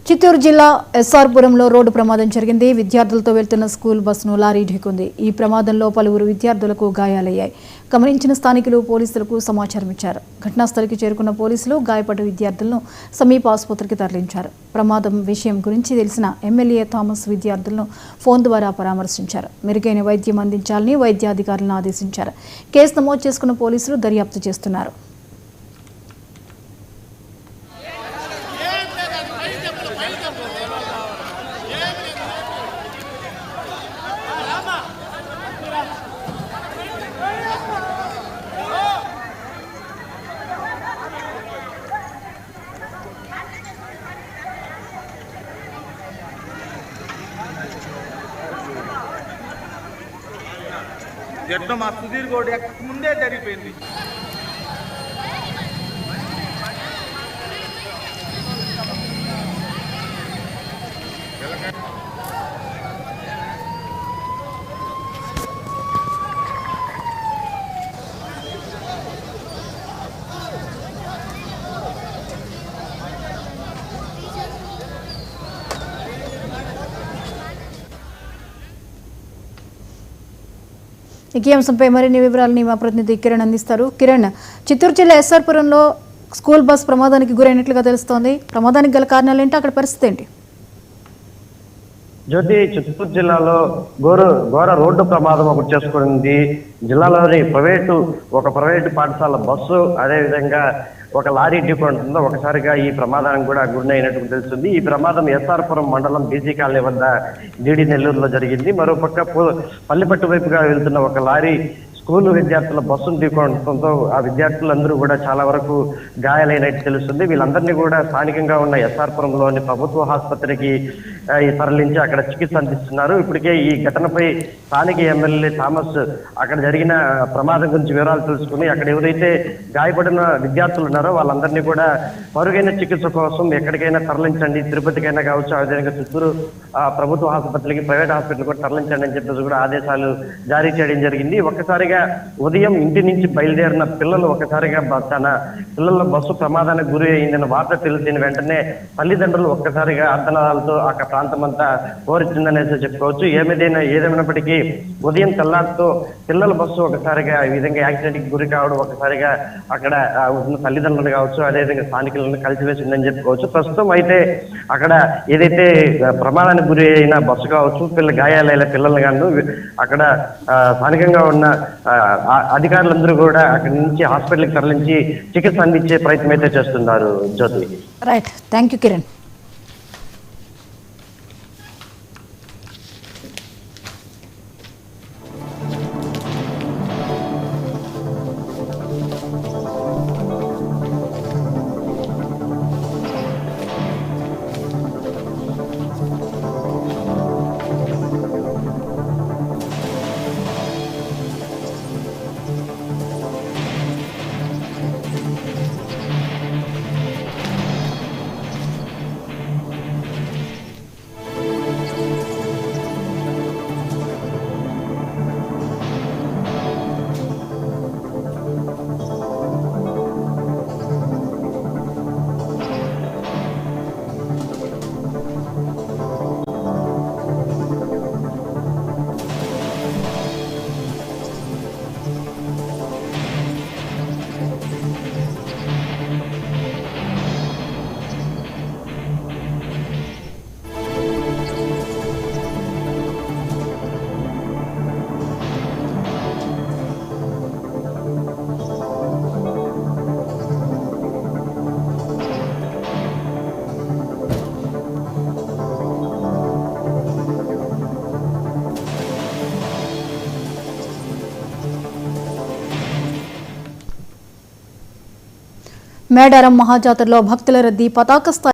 చిత్తూరు జిల్లా ఎస్ఆర్పురంలో రోడ్డు ప్రమాదం జరిగింది. విద్యార్థులతో వెళ్తున్న స్కూల్ బస్సును లారీ ఢీకొంది. ఈ ప్రమాదంలో పలువురు విద్యార్థులకు గాయాలయ్యాయి. గమనించిన స్థానికులు పోలీసులకు సమాచారం ఇచ్చారు. ఘటనాస్థలికి చేరుకున్న పోలీసులు గాయపడ్డ విద్యార్థులను సమీప ఆసుపత్రికి తరలించారు. ప్రమాదం విషయం గురించి తెలిసిన ఎమ్మెల్యే థామస్ విద్యార్థులను ఫోన్ ద్వారా పరామర్శించారు. మెరుగైన వైద్యం అందించాలని వైద్యాధికారులను ఆదేశించారు. కేసు నమోదు చేసుకున్న పోలీసులు దర్యాప్తు చేస్తున్నారు. జట్టు మా సుధీర్ గౌడ్ ముందే జరిగిపోయింది. ఈ అంశంపై మరిన్ని వివరాలని మా ప్రతినిధి కిరణ్ అందిస్తారు. కిరణ్, చిత్తూరు జిల్లా ఎస్ఆర్పురంలో స్కూల్ బస్ ప్రమాదానికి గురైనట్లుగా తెలుస్తోంది. ప్రమాదానికి గల కారణాలు ఏంటి, అక్కడ పరిస్థితి ఏంటి? జ్యోతి, చిత్తూరు జిల్లాలో ఘోర రోడ్డు ప్రమాదం ఒకటి చేసుకుంది. జిల్లాలోని ఒక ప్రైవేటు పాఠశాల బస్సు అదేవిధంగా ఒక లారీ ఢీకొనడంతో ఒకసారిగా ఈ ప్రమాదానికి కూడా గురైనట్టు తెలుస్తుంది. ఈ ప్రమాదం ఎస్ఆర్పురం మండలం బీసీ కాలనీ వద్ద డీడీ నెల్లూరులో జరిగింది. మరోపక్క పల్లిపట్టు వైపుగా వెళ్తున్న ఒక లారీ స్కూల్ విద్యార్థుల బస్సును ఢీకొనడంతో ఆ విద్యార్థులందరూ కూడా చాలా వరకు గాయాలైనట్టు తెలుస్తుంది. వీళ్ళందరినీ కూడా స్థానికంగా ఉన్న ఎస్ఆర్పురంలోని ప్రభుత్వ ఆసుపత్రికి తరలించి అక్కడ చికిత్స అందిస్తున్నారు. ఇప్పటికే ఈ ఘటనపై స్థానిక ఎమ్మెల్యే థామస్ అక్కడ జరిగిన ప్రమాదం గురించి వివరాలు తెలుసుకుని అక్కడ ఎవరైతే గాయపడిన విద్యార్థులు ఉన్నారో వాళ్ళందరినీ కూడా మరుగైన చికిత్స కోసం ఎక్కడికైనా తరలించండి, తిరుపతికైనా కావచ్చు, అదేవిధంగా చిత్తూరు ప్రభుత్వ ఆసుపత్రికి, ప్రైవేట్ హాస్పిటల్ కూడా తరలించండి అని చెప్పేసి కూడా ఆదేశాలు జారీ చేయడం జరిగింది. ఒక్కసారిగా ఉదయం ఇంటి నుంచి బయలుదేరిన పిల్లలు ఒకసారిగా తన పిల్లల బస్సు ప్రమాదానికి గురి అయిందన్న వార్త తెలిసిన వెంటనే తల్లిదండ్రులు ఒక్కసారిగా అర్ధనాదాలతో ఆ ప్రాంతం అంతా కోరిచిందనేసి చెప్పుకోవచ్చు. ఏదేమైనప్పటికీ ఉదయం తెల్లారితో పిల్లల బస్సు ఒకసారిగా ఈ విధంగా యాక్సిడెంట్ కి గురి కావడం ఒకసారిగా అక్కడ ఉన్న తల్లిదండ్రులు కావచ్చు, అదేవిధంగా స్థానికులను కలిసివేసిందని చెప్పుకోవచ్చు. ప్రస్తుతం అయితే అక్కడ ఏదైతే ప్రమాదానికి గురి అయిన బస్సు కావచ్చు, గాయాలైన పిల్లలు గాను అక్కడ స్థానికంగా ఉన్న అధికారులందరూ కూడా అక్కడి నుంచి హాస్పిటల్కి తరలించి చికిత్స అందించే ప్రయత్నం అయితే చేస్తున్నారు. Jyoti, right, thank you Kiran. Medaram మహాజాతరలో భక్తుల రద్దీ పతాక స్థాయి